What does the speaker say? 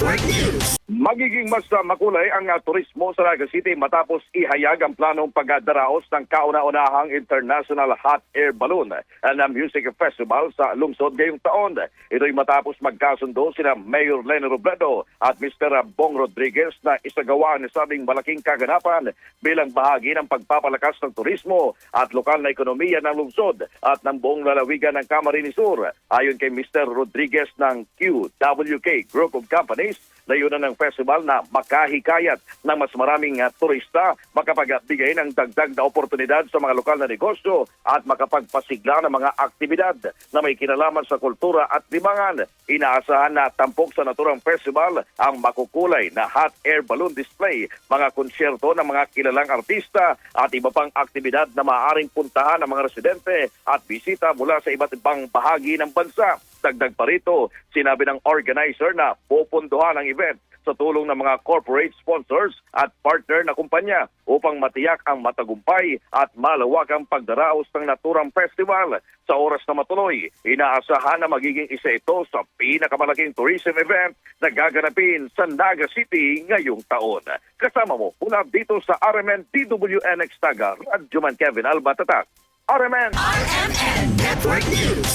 Network News. Magiging mas makulay ang turismo sa Naga City matapos ihayag ang planong pagdaraos ng kauna-unahang International Hot Air Balloon na Music Festival sa lungsod ngayong taon. Ito'y matapos magkasundo sina Mayor Leni Robredo at Mr. Bong Rodriguez na isagawa ang sabing malaking kaganapan bilang bahagi ng pagpapalakas ng turismo at lokal na ekonomiya ng lungsod at ng buong lalawigan ng Camarines Sur. Ayon kay Mr. Rodriguez ng QWK Group of Companies, layunan ng festival na makahikayat ng mas maraming turista, makapagbigay ng dagdag na oportunidad sa mga lokal na negosyo at makapagpasigla ng mga aktibidad na may kinalaman sa kultura at libangan. Inaasahan na tampok sa naturang festival ang makukulay na hot air balloon display, mga konsyerto ng mga kilalang artista at iba pang aktibidad na maaaring puntahan ng mga residente at bisita mula sa iba't ibang bahagi ng bansa. Dagdag pa rito, sinabi ng organizer na pupunduhan ang event sa tulong ng mga corporate sponsors at partner na kumpanya upang matiyak ang matagumpay at malawakang pagdaraos ng naturang festival. Sa oras na matuloy, inaasahan na magiging isa ito sa pinakamalaking tourism event na gaganapin sa Naga City ngayong taon. Kasama mo mula dito sa RMN DWNX Taga, Radyoman Kevin Alba Tatak. RMN RMN Network News.